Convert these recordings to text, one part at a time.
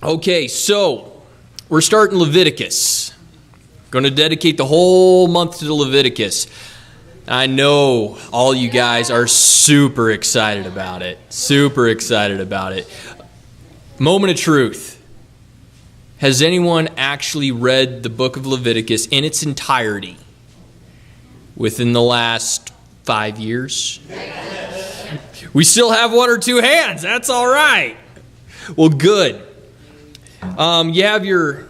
Okay, so we're starting Leviticus. Going to dedicate the whole month to Leviticus. I know all you guys are super excited about it. Super excited about it. Moment of truth. Has anyone actually read the book of Leviticus in its entirety within the last 5 years? We still have one or two hands. That's all right. Well, good. You have your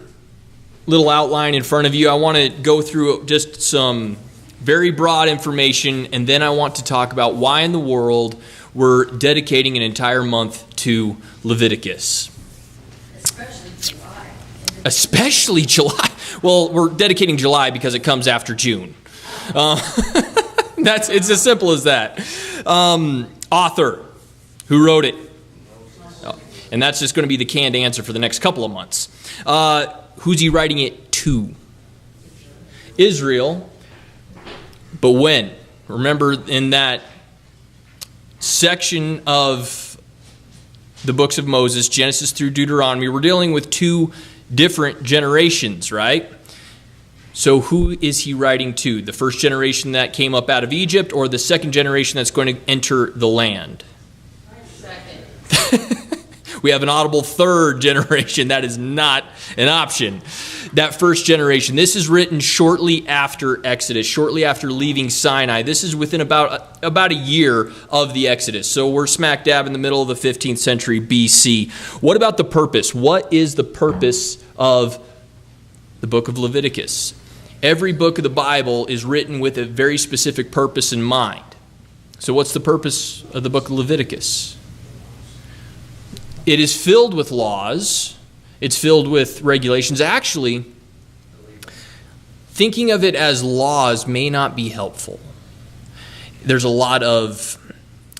little outline in front of you. I want to go through just some very broad information, and then I want to talk about why in the world we're dedicating an entire month to Leviticus. Especially July. Well, we're dedicating July because it comes after June. It's as simple as that. Author, who wrote it? And that's just going to be the canned answer for the next couple of months. Who's he writing it to? Israel. But when? Remember in that section of the books of Moses, Genesis through Deuteronomy, we're dealing with two different generations, right? So who is he writing to? The first generation that came up out of Egypt, or the second generation that's going to enter the land? Second. We have an audible third generation. That is not an option. That first generation. This is written shortly after Exodus, shortly after leaving Sinai. This is within about a year of the Exodus. So we're smack dab in the middle of the 15th century BC. What about the purpose? What is the purpose of the book of Leviticus? Every book of the Bible is written with a very specific purpose in mind. So what's the purpose of the book of Leviticus? It is filled with laws. It's filled with regulations. Actually, thinking of it as laws may not be helpful. There's a lot of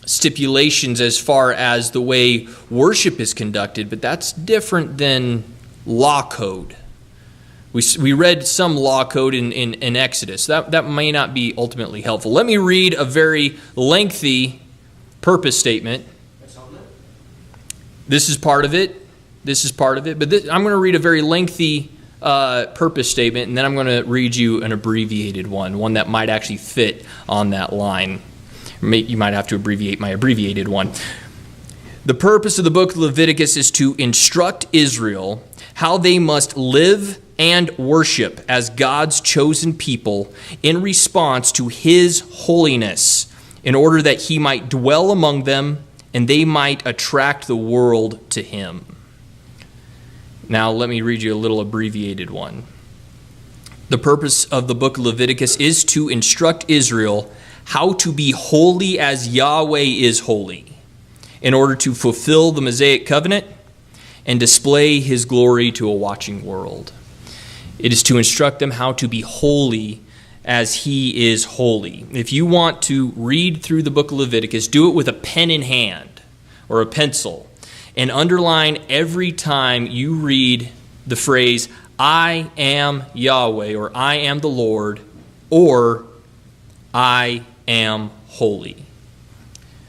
stipulations as far as the way worship is conducted, but that's different than law code. We read some law code in Exodus. That may not be ultimately helpful. Let me read a very lengthy purpose statement. This is part of it. But I'm going to read a very lengthy purpose statement, and then I'm going to read you an abbreviated one that might actually fit on that line. You might have to abbreviate my abbreviated one. The purpose of the book of Leviticus is to instruct Israel how they must live and worship as God's chosen people in response to His holiness, in order that He might dwell among them and they might attract the world to Him. Now let me read you a little abbreviated one. The purpose of the book of Leviticus is to instruct Israel how to be holy as Yahweh is holy, in order to fulfill the Mosaic covenant and display His glory to a watching world. It is to instruct them how to be holy as He is holy. If you want to read through the book of Leviticus, do it with a pen in hand or a pencil, and underline every time you read the phrase, I am Yahweh, or I am the Lord, or I am holy.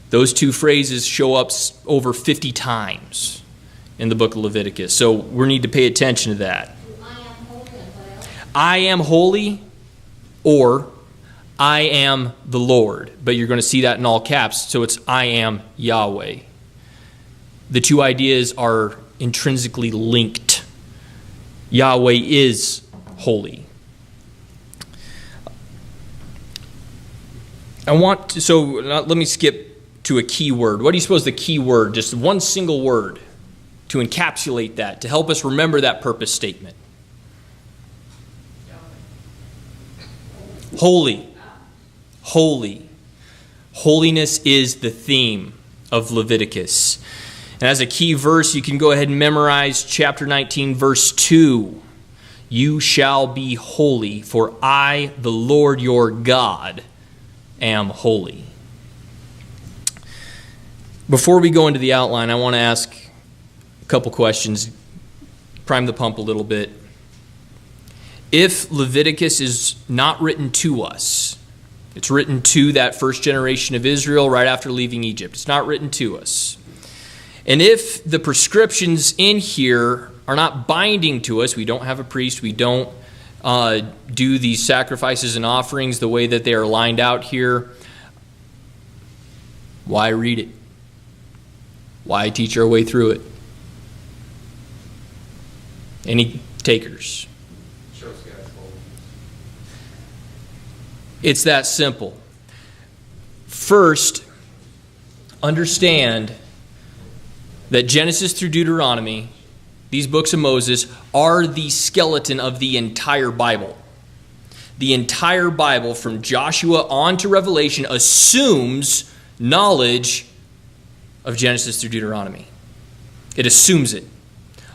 Those two phrases show up over 50 times in the book of Leviticus, so we need to pay attention to that. I am holy, or I am the Lord. But you're going to see that in all caps, so it's I am Yahweh. The two ideas are intrinsically linked. Yahweh is holy. Let me skip to a key word. What do you suppose the key word, just one single word, to encapsulate that, to help us remember that purpose statement? Holy. Holy. Holiness is the theme of Leviticus. And as a key verse, you can go ahead and memorize chapter 19, verse 2. You shall be holy, for I, the Lord your God, am holy. Before we go into the outline, I want to ask a couple questions, prime the pump a little bit. If Leviticus is not written to us, it's written to that first generation of Israel right after leaving Egypt. It's not written to us. And if the prescriptions in here are not binding to us. We don't have a priest. We don't do these sacrifices and offerings the way that they are lined out here. Why read it? Why teach our way through it? Any takers? It's that simple. First, understand that Genesis through Deuteronomy, these books of Moses, are the skeleton of the entire Bible. The entire Bible, from Joshua on to Revelation, assumes knowledge of Genesis through Deuteronomy. It assumes it.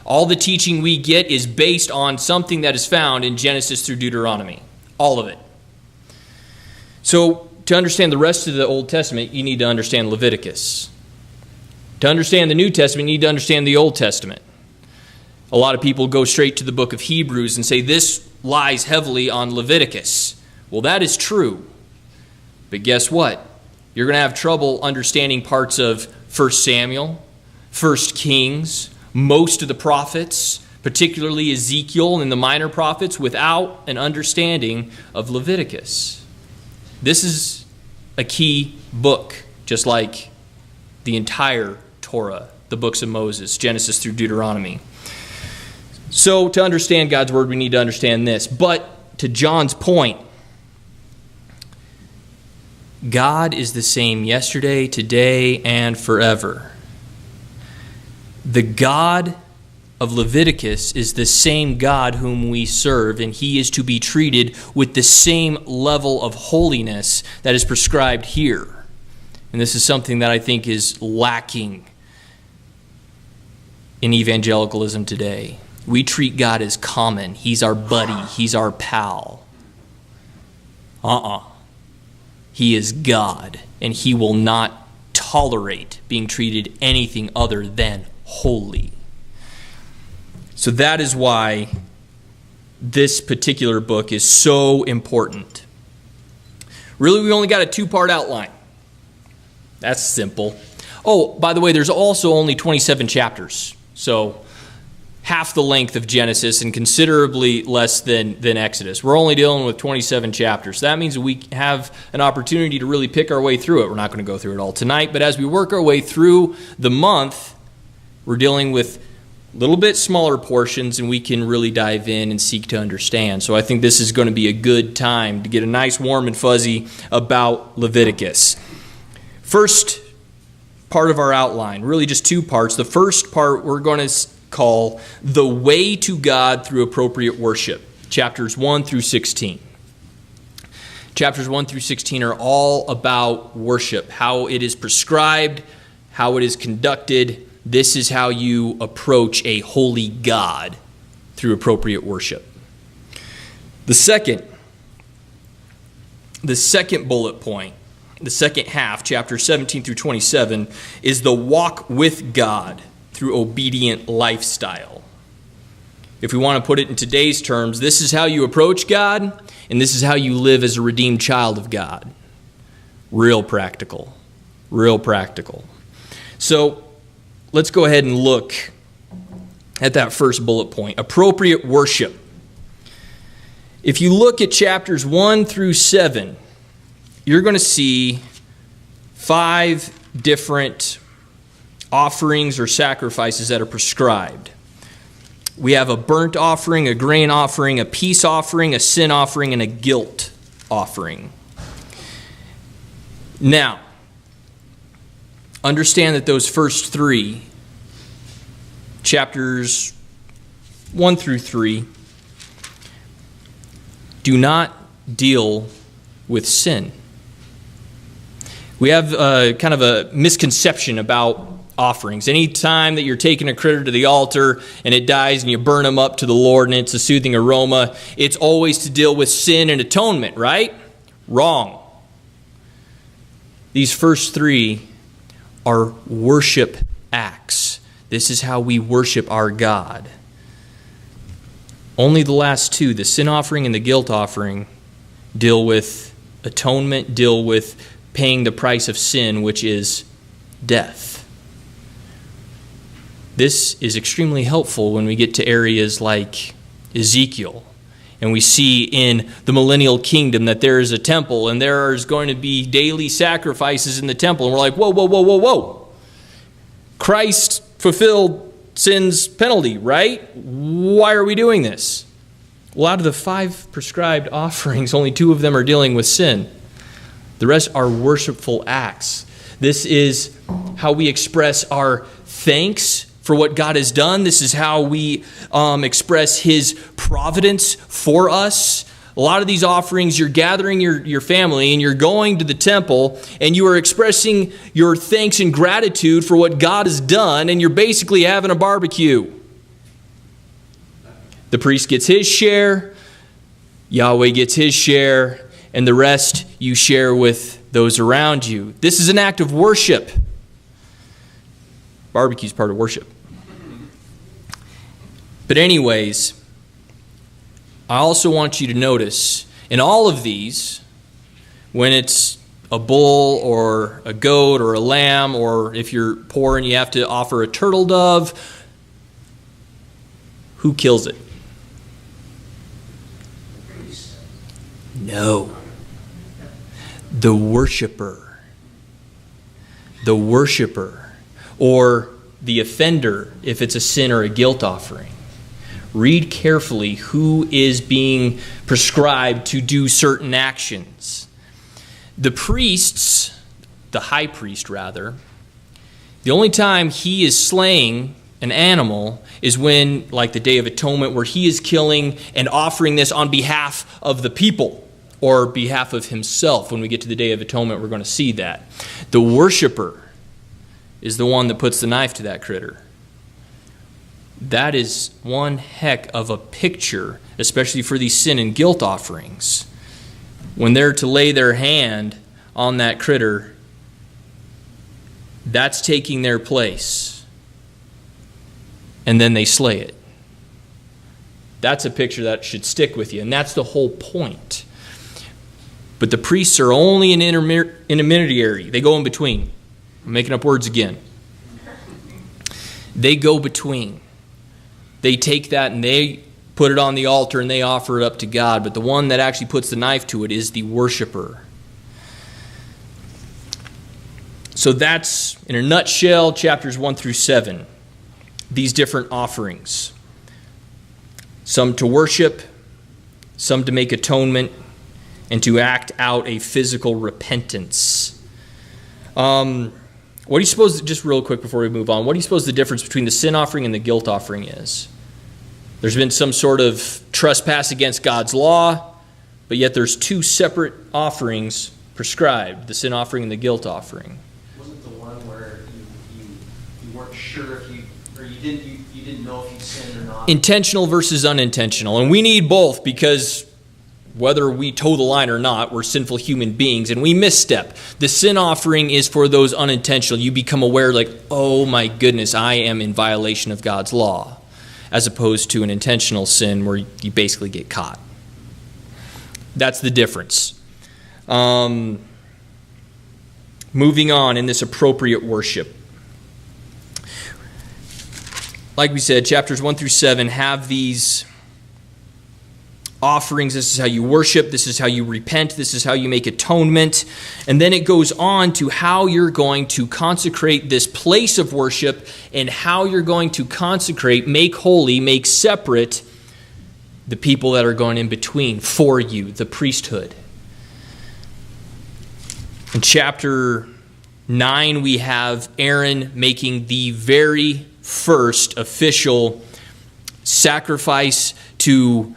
All the teaching we get is based on something that is found in Genesis through Deuteronomy. All of it. So, to understand the rest of the Old Testament, you need to understand Leviticus. To understand the New Testament, you need to understand the Old Testament. A lot of people go straight to the book of Hebrews and say this lies heavily on Leviticus. Well, that is true. But guess what? You're going to have trouble understanding parts of 1 Samuel, 1 Kings, most of the prophets, particularly Ezekiel and the minor prophets, without an understanding of Leviticus. This is a key book, just like the entire Torah, the books of Moses, Genesis through Deuteronomy. So to understand God's word, we need to understand this. But to John's point, God is the same yesterday, today, and forever. The God of Leviticus is the same God whom we serve, and he is to be treated with the same level of holiness that is prescribed here. And this is something that I think is lacking in evangelicalism today. We treat God as common. He's our buddy. He's our pal. He is God, and he will not tolerate being treated anything other than holy. So that is why this particular book is so important. Really, we only got a 2-part outline. That's simple. Oh, by the way, there's also only 27 chapters. So half the length of Genesis and considerably less than Exodus. We're only dealing with 27 chapters. That means we have an opportunity to really pick our way through it. We're not going to go through it all tonight, but as we work our way through the month, we're dealing with a little bit smaller portions, and we can really dive in and seek to understand. So I think this is going to be a good time to get a nice warm and fuzzy about Leviticus. First part of our outline, really just 2 parts. The first part we're going to call the way to God through appropriate worship, chapters 1 through 16. Chapters 1 through 16 are all about worship, how it is prescribed, how it is conducted. This is how you approach a holy God through appropriate worship. The second bullet point, the second half, chapters 17 through 27, is the walk with God through obedient lifestyle. If we want to put it in today's terms, this is how you approach God, and this is how you live as a redeemed child of God. Real practical. Real practical. So let's go ahead and look at that first bullet point, appropriate worship. If you look at chapters 1 through 7, you're going to see 5 different offerings or sacrifices that are prescribed. We have a burnt offering, a grain offering, a peace offering, a sin offering, and a guilt offering. Now, understand that those first 3, chapters 1 through 3, do not deal with sin. We have kind of a misconception about offerings. Any time that you're taking a critter to the altar and it dies and you burn them up to the Lord and it's a soothing aroma, it's always to deal with sin and atonement, right? Wrong. These first 3 are worship acts. This is how we worship our God. Only the last 2, the sin offering and the guilt offering, deal with atonement, deal with paying the price of sin, which is death. This is extremely helpful when we get to areas like Ezekiel, and we see in the millennial kingdom that there is a temple and there is going to be daily sacrifices in the temple. And we're like, whoa, whoa, whoa, whoa, whoa. Christ fulfilled sin's penalty, right? Why are we doing this? Well, out of the 5 prescribed offerings, only 2 of them are dealing with sin. The rest are worshipful acts. This is how we express our thanks for what God has done. This is how we express His providence for us. A lot of these offerings, you're gathering your family and you're going to the temple and you are expressing your thanks and gratitude for what God has done, and you're basically having a barbecue. The priest gets his share, Yahweh gets his share, and the rest you share with those around you. This is an act of worship. Barbecue is part of worship. But anyways, I also want you to notice in all of these, when it's a bull or a goat or a lamb, or if you're poor and you have to offer a turtle dove, who kills it? No. The worshiper. The worshiper. Or the offender, if it's a sin or a guilt offering. Read carefully who is being prescribed to do certain actions. The priests, the high priest rather, the only time he is slaying an animal is when, like the Day of Atonement, where he is killing and offering this on behalf of the people or behalf of himself. When we get to the Day of Atonement, we're going to see that. The worshiper is the one that puts the knife to that critter. That is one heck of a picture, especially for these sin and guilt offerings. When they're to lay their hand on that critter, that's taking their place. And then they slay it. That's a picture that should stick with you, and that's the whole point. But the priests are only an intermediary. They go in between. I'm making up words again. They go between. They take that and they put it on the altar and they offer it up to God. But the one that actually puts the knife to it is the worshiper. So that's, in a nutshell, chapters 1 through 7. These different offerings. Some to worship, some to make atonement, and to act out a physical repentance. What do you suppose, just real quick before we move on, what do you suppose the difference between the sin offering and the guilt offering is? There's been some sort of trespass against God's law, but yet there's 2 separate offerings prescribed, the sin offering and the guilt offering. Wasn't the one where you weren't sure if you didn't know if you sinned or not? Intentional versus unintentional. And we need both, because whether we toe the line or not, we're sinful human beings and we misstep. The sin offering is for those unintentional. You become aware like, oh my goodness, I am in violation of God's law, as opposed to an intentional sin where you basically get caught. That's the difference. Moving on in this appropriate worship. Like we said, chapters 1 through 7 have these offerings. This is how you worship. This is how you repent. This is how you make atonement. And then it goes on to how you're going to consecrate this place of worship and how you're going to consecrate, make holy, make separate the people that are going in between for you, the priesthood. In chapter 9, we have Aaron making the very first official sacrifice to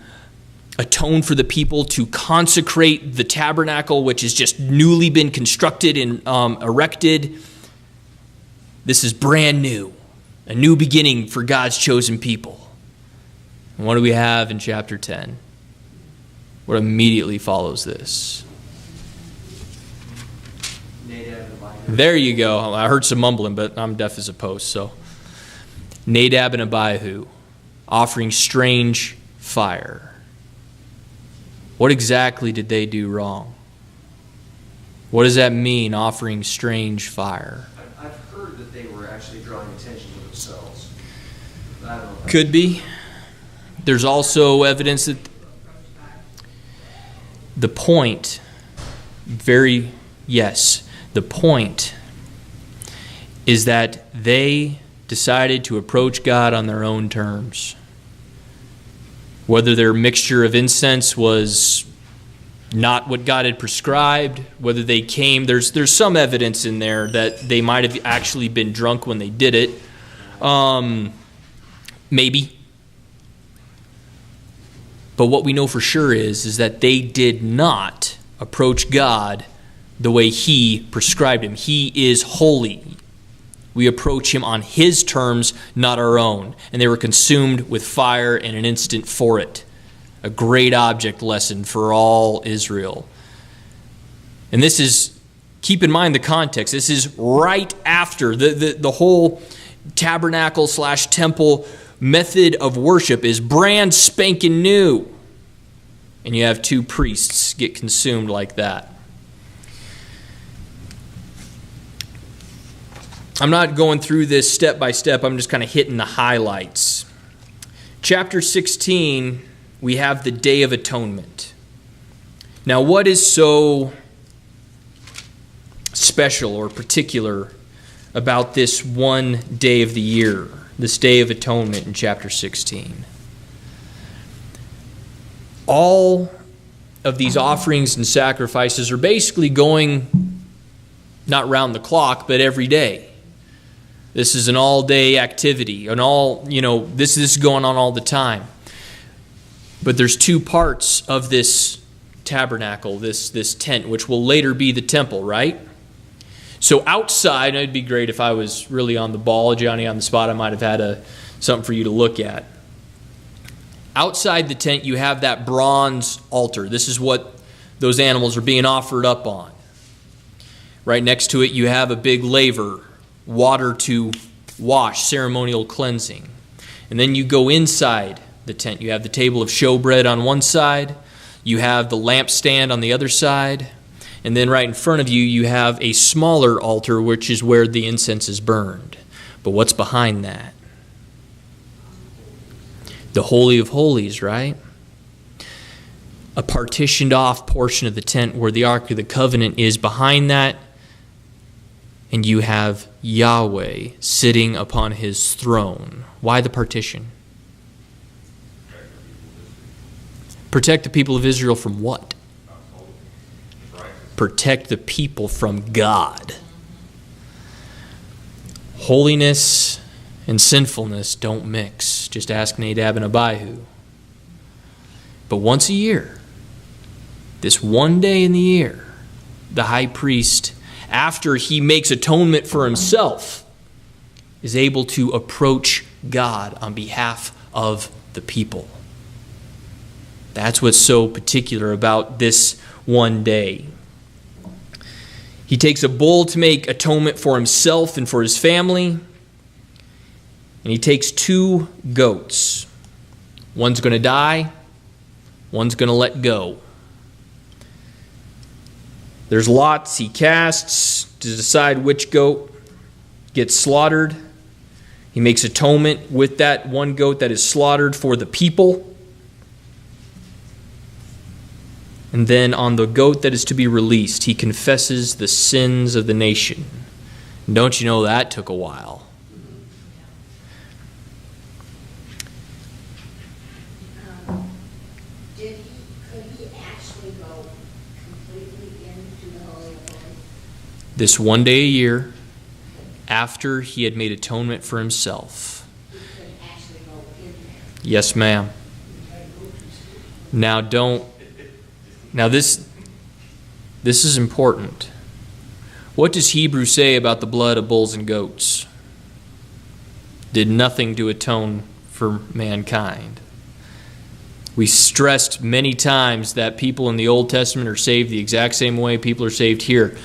atone for the people, to consecrate the tabernacle, which has just newly been constructed and erected. This is brand new, a new beginning for God's chosen people. And what do we have in chapter 10? What immediately follows this? There you go. I heard some mumbling, but I'm deaf as a post. So, Nadab and Abihu offering strange fire. What exactly did they do wrong? What does that mean, offering strange fire? I've heard that they were actually drawing attention to themselves. I don't know. Could be. There's also evidence that the point, the point is that they decided to approach God on their own terms. Whether their mixture of incense was not what God had prescribed, whether they came, there's some evidence in there that they might have actually been drunk when they did it. Maybe. But what we know for sure is that they did not approach God the way He prescribed Him. He is holy. We approach Him on His terms, not our own. And they were consumed with fire in an instant for it. A great object lesson for all Israel. And this is, keep in mind the context, this is right after the whole tabernacle/temple method of worship is brand spanking new. And you have two priests get consumed like that. I'm not going through this step by step. I'm just kind of hitting the highlights. Chapter 16, we have the Day of Atonement. Now, what is so special or particular about this one day of the year, this Day of Atonement in chapter 16? All of these offerings and sacrifices are basically going not round the clock, but every day. This is an all-day activity, this is going on all the time. But there's two parts of this tabernacle, this tent, which will later be the temple, right? So outside, it'd be great if I was really on the ball, Johnny, on the spot. I might have had something for you to look at. Outside the tent, you have that bronze altar. This is what those animals are being offered up on. Right next to it, you have a big laver, water to wash, ceremonial cleansing. And then you go inside the tent. You have the table of showbread on one side. You have the lampstand on the other side. And then right in front of you, you have a smaller altar, which is where the incense is burned. But what's behind that? The Holy of Holies, right? A partitioned off portion of the tent where the Ark of the Covenant is. Behind that, and you have Yahweh sitting upon His throne. Why the partition? Protect the people of Israel from what? Protect the people from God. Holiness and sinfulness don't mix. Just ask Nadab and Abihu. But once a year, this one day in the year, the high priest, after he makes atonement for himself, is able to approach God on behalf of the people. That's what's so particular about this one day. He takes a bull to make atonement for himself and for his family. And he takes 2 goats. One's going to die. One's going to let go. There's lots he casts to decide which goat gets slaughtered. He makes atonement with that one goat that is slaughtered for the people. And then on the goat that is to be released, he confesses the sins of the nation. And don't you know that took a while? Could he actually go completely into the Holy of Holies? This one day a year, after he had made atonement for himself. He could actually go in there. Yes, ma'am. Now this is important. What does Hebrews say about the blood of bulls and goats? Did nothing to atone for mankind. We stressed many times that people in the Old Testament are saved the exact same way people are saved here.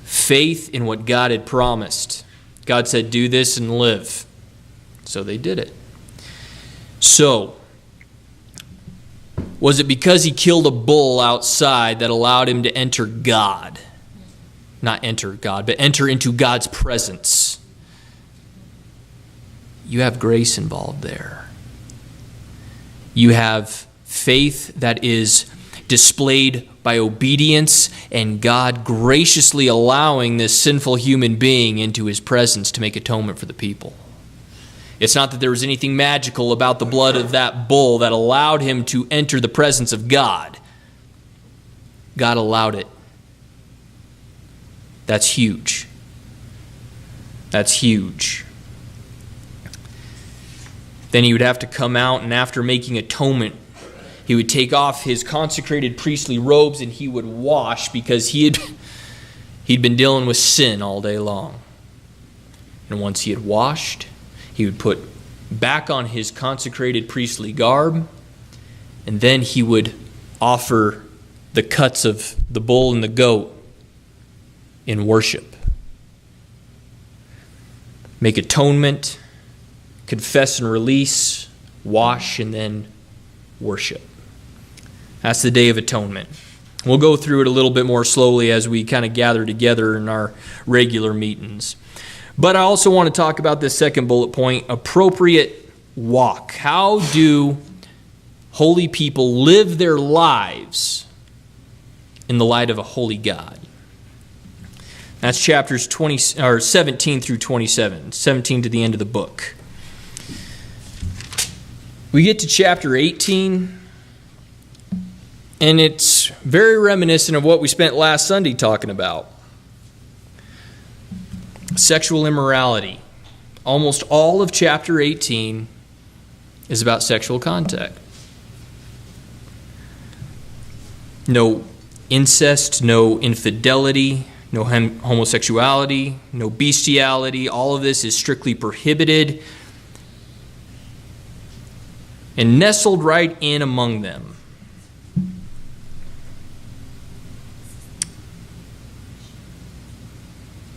Faith in what God had promised. God said, do this and live. So they did it. So, was it because he killed a bull outside that allowed him to enter God? Not enter God, but enter into God's presence. you have grace involved there. You have faith that is displayed by obedience and God graciously allowing this sinful human being into his presence to make atonement for the people. It's not that there was anything magical about the blood of that bull that allowed him to enter the presence of God. God allowed it. That's huge. That's huge. Then he would have to come out, and after making atonement, he would take off his consecrated priestly robes and he would wash, because he'd been dealing with sin all day long. And once he had washed, he would put back on his consecrated priestly garb, and then he would offer the cuts of the bull and the goat in worship. Make atonement, confess and release, wash, and then worship. That's the Day of Atonement. We'll go through it a little bit more slowly as we kind of gather together in our regular meetings. But I also want to talk about this second bullet point, appropriate walk. How do holy people live their lives in the light of a holy God? That's chapters 17 through 27, 17 to the end of the book. We get to chapter 18, and it's very reminiscent of what we spent last Sunday talking about. Sexual immorality. Almost all of chapter 18 is about sexual contact. No incest, no infidelity, no homosexuality, no bestiality. All of this is strictly prohibited. And nestled right in among them,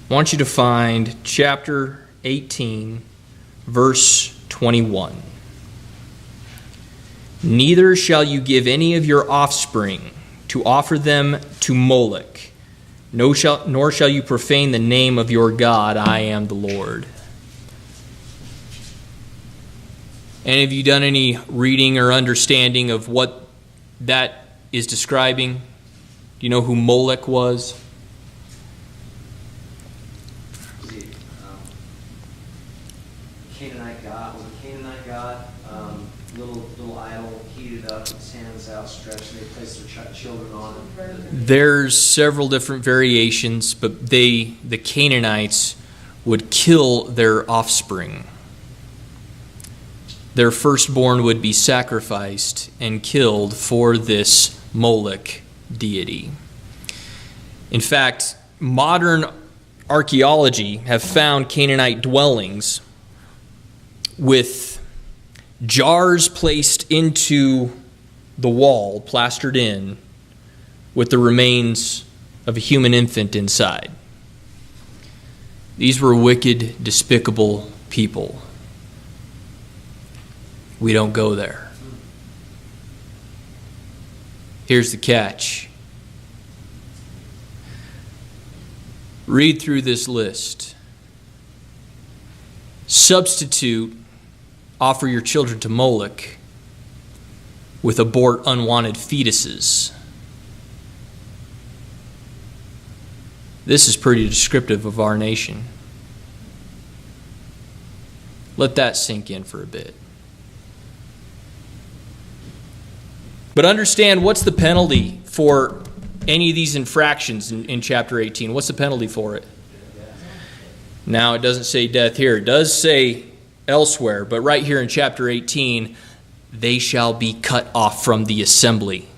I want you to find chapter 18, verse 21. Neither shall you give any of your offspring to offer them to Moloch, nor shall you profane the name of your God. I am the Lord. Any of you done any reading or understanding of what that is describing? Do you know who Moloch was? Canaanite god. Was a Canaanite god, little idol heated up, its hands outstretched, and they placed their children on it. There's several different variations, but the Canaanites would kill their offspring. Their firstborn would be sacrificed and killed for this Moloch deity. In fact, modern archaeology have found Canaanite dwellings with jars placed into the wall, plastered in, with the remains of a human infant inside. These were wicked, despicable people. We don't go there. Here's the catch. Read through this list. Substitute, offer your children to Moloch with abort unwanted fetuses. This is pretty descriptive of our nation. Let that sink in for a bit. But understand, what's the penalty for any of these infractions in chapter 18? What's the penalty for it? Now, it doesn't say death here. It does say elsewhere, but right here in chapter 18, they shall be cut off from the assembly.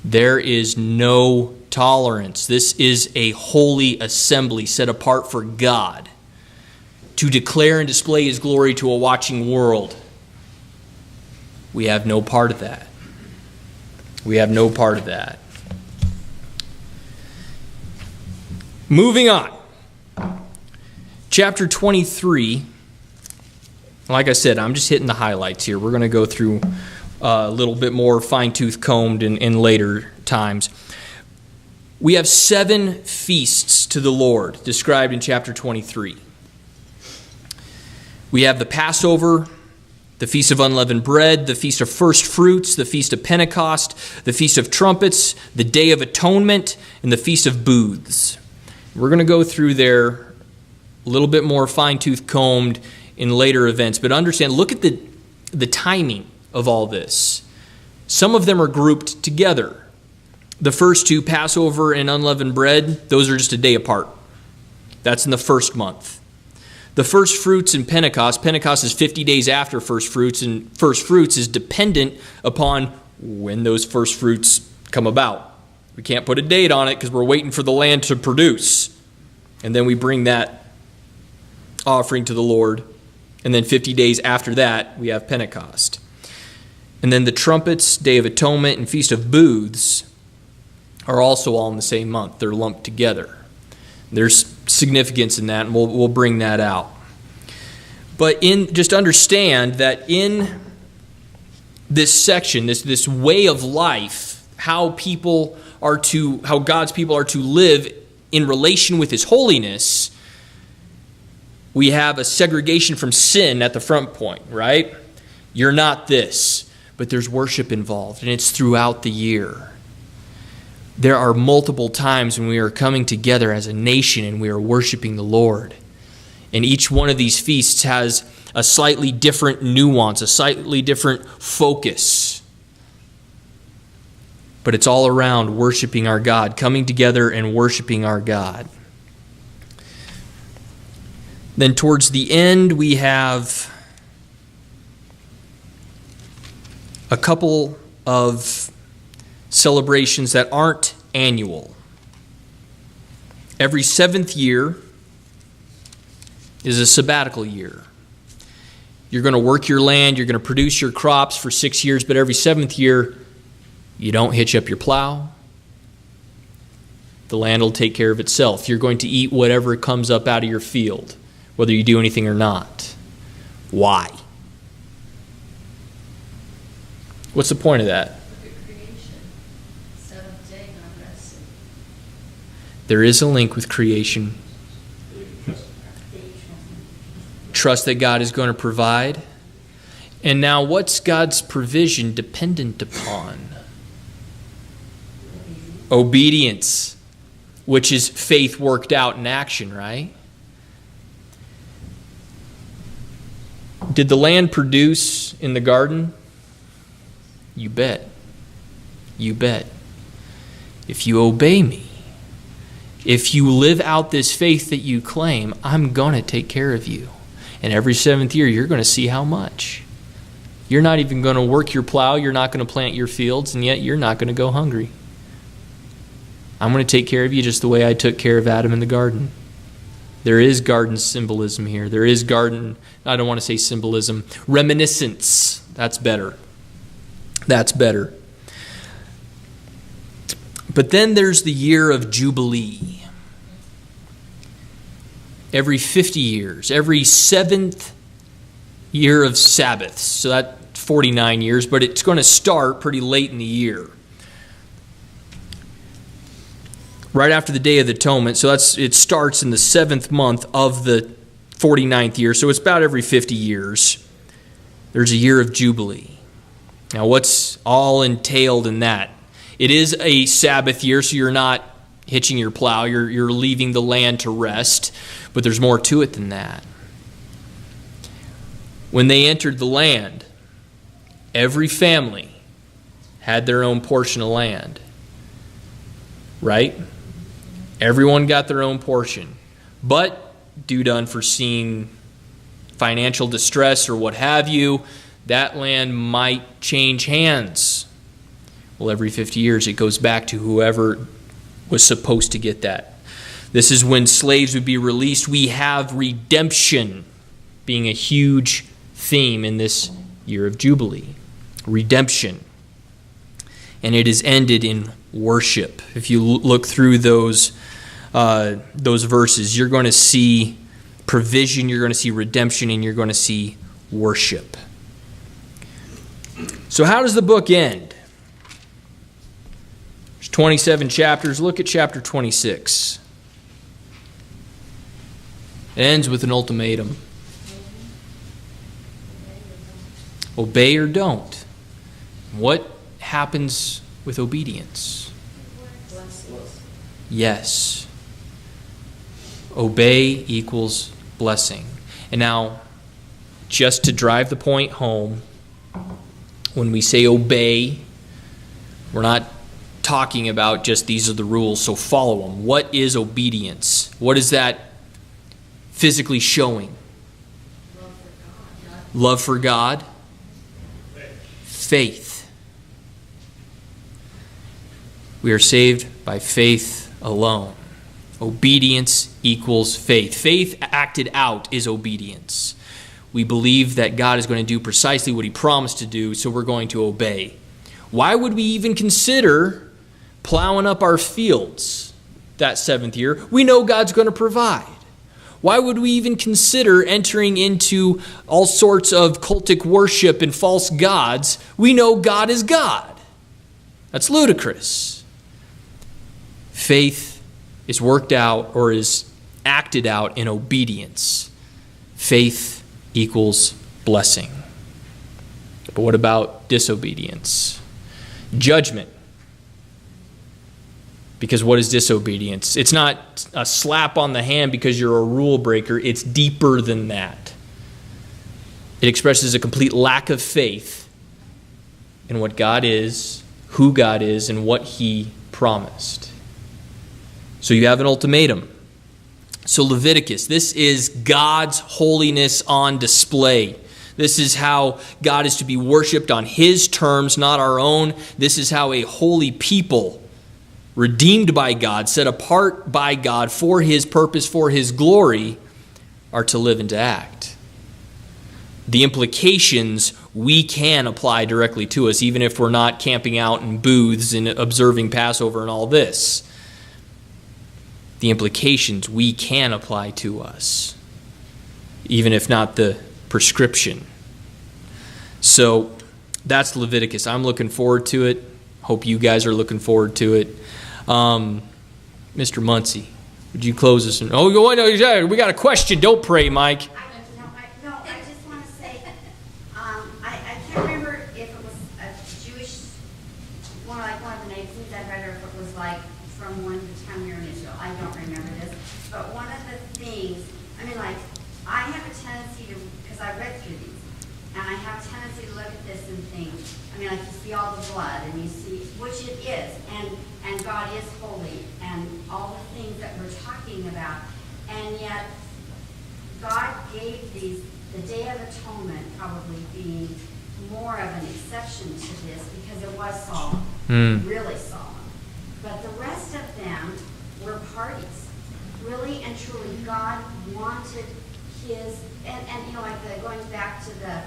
There is no tolerance. This is a holy assembly set apart for God to declare and display His glory to a watching world. We have no part of that. We have no part of that. Moving on. Chapter 23. Like I said, I'm just hitting the highlights here. We're going to go through a little bit more fine-tooth combed in later times. We have 7 feasts to the Lord described in chapter 23. We have the Passover, the Feast of Unleavened Bread, the Feast of First Fruits, the Feast of Pentecost, the Feast of Trumpets, the Day of Atonement, and the Feast of Booths. We're going to go through there a little bit more fine-tooth combed in later events. But understand, look at the timing of all this. Some of them are grouped together. The first two, Passover and Unleavened Bread, those are just a day apart. That's in the first month. The First Fruits and Pentecost is 50 days after First Fruits, and First Fruits is dependent upon when those First Fruits come about. We can't put a date on it because we're waiting for the land to produce. And then we bring that offering to the Lord. And then 50 days after that, we have Pentecost. And then the Trumpets, Day of Atonement, and Feast of Booths are also all in the same month. They're lumped together. There's significance in that, and we'll bring that out. But just understand that in this section, this way of life, how God's people are to live in relation with His holiness, we have a segregation from sin at the front point, right? You're not this, but there's worship involved, and it's throughout the year. There are multiple times when we are coming together as a nation and we are worshiping the Lord. And each one of these feasts has a slightly different nuance, a slightly different focus. But it's all around worshiping our God, coming together and worshiping our God. Then towards the end, we have a couple of celebrations that aren't annual. Every 7th year is a sabbatical year. You're going to work your land, you're going to produce your crops for 6 years, but every 7th year, you don't hitch up your plow. The land will take care of itself. You're going to eat whatever comes up out of your field, whether you do anything or not. Why? What's the point of that? There is a link with creation. Trust that God is going to provide. And now, what's God's provision dependent upon? Obedience, which is faith worked out in action, right? Did the land produce in the garden? You bet. You bet. If you obey me, if you live out this faith that you claim, I'm going to take care of you. And every 7th year, you're going to see how much. You're not even going to work your plow. You're not going to plant your fields, and yet you're not going to go hungry. I'm going to take care of you just the way I took care of Adam in the garden. There is garden symbolism here. There is garden, I don't want to say symbolism, reminiscence. That's better. That's better. But then there's the year of Jubilee. Every 50 years, every 7th year of Sabbaths. So that's 49 years, but it's going to start pretty late in the year. Right after the Day of the Atonement. So it starts in the 7th month of the 49th year. So it's about every 50 years. There's a year of Jubilee. Now what's all entailed in that? It is a Sabbath year, so you're not hitching your plow. You're leaving the land to rest. But there's more to it than that. When they entered the land, every family had their own portion of land. Right? Everyone got their own portion. But due to unforeseen financial distress or what have you, that land might change hands. Well, every 50 years it goes back to whoever was supposed to get that. This is when slaves would be released. We have redemption being a huge theme in this year of Jubilee. Redemption. And it is ended in worship. If you look through those verses, you're going to see provision, you're going to see redemption, and you're going to see worship. So how does the book end? There's 27 chapters. Look at chapter 26. It ends with an ultimatum. Obey or don't. What happens with obedience? Yes. Obey equals blessing. And now, just to drive the point home, when we say obey, we're not talking about just these are the rules, so follow them. What is obedience? What is that physically showing? Love for God. Faith. We are saved by faith alone. Obedience equals faith. Faith acted out is obedience. We believe that God is going to do precisely what he promised to do, so we're going to obey. Why would we even consider plowing up our fields that 7th year? We know God's going to provide. Why would we even consider entering into all sorts of cultic worship and false gods? We know God is God. That's ludicrous. Faith is worked out or is acted out in obedience. Faith equals blessing. But what about disobedience? Judgment. Because what is disobedience? It's not a slap on the hand because you're a rule breaker. It's deeper than that. It expresses a complete lack of faith in what God is, who God is, and what he promised. So you have an ultimatum. So Leviticus, this is God's holiness on display. This is how God is to be worshipped on his terms, not our own. This is how a holy people, redeemed by God, set apart by God for his purpose, for his glory, are to live and to act. The implications we can apply directly to us, even if we're not camping out in booths and observing Passover and all this. The implications we can apply to us, even if not the prescription. So that's Leviticus. I'm looking forward to it. Hope you guys are looking forward to it. Mr. Muncie, would you close us? No, we got a question. Don't pray, Mike. I just want to say, I can't remember if it was a Jewish, one of the magazines I read, or if it was like from one of the time we were in Israel. I don't remember this. But one of the things, I have a tendency to, because I read through these, and I have a tendency to look at this and think, you see all the blood, and you see, which it is, and God is holy, and all the things that we're talking about, and yet God gave these, the Day of Atonement probably being more of an exception to this because it was solemn, really solemn. But the rest of them were parties. Really and truly, God wanted his, going back to the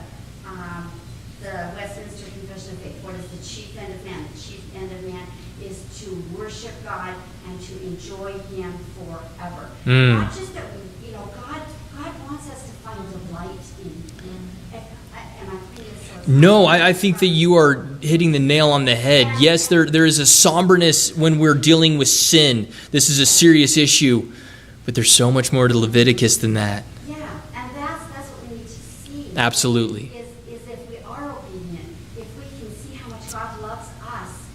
Westminster Confession of Faith, what is the chief end of man? The chief end of man is to worship God and to enjoy him forever. Not just that we, God wants us to find delight in him. Am I putting this so? No, I think that you are hitting the nail on the head. Yes, there is a somberness when we're dealing with sin. This is a serious issue, but there's so much more to Leviticus than that. Yeah, and that's what we need to see. Absolutely. Is if we are obedient, if we can see how much God loves us,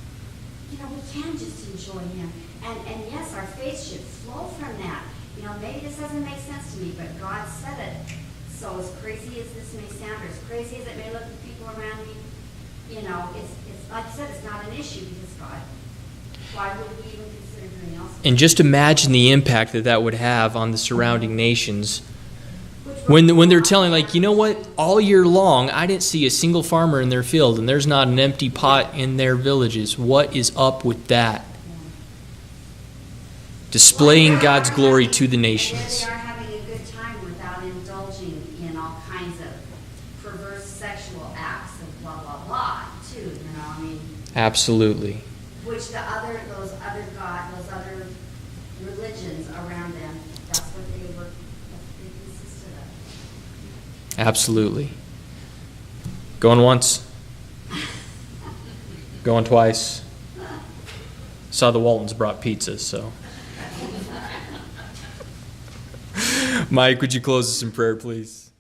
we can just enjoy him. And yes, our faith should flow from that. Maybe this doesn't make sense to me, but God said it. So as crazy as this may sound, or as crazy as it may look to people around me, it's like I said, it's not an issue because God. Why would we even consider doing else? And just imagine the impact that would have on the surrounding nations. When they're telling, all year long, I didn't see a single farmer in their field, and there's not an empty pot in their villages. What is up with that? Displaying God's glory to the nations. They are having a good time without indulging in all kinds of perverse sexual acts and blah, blah, blah, too, Absolutely. Which those other religions around them, that's what they consisted of. Absolutely. Going once. Going twice. Saw the Waltons brought pizzas, so. Mike, would you close us in prayer, please?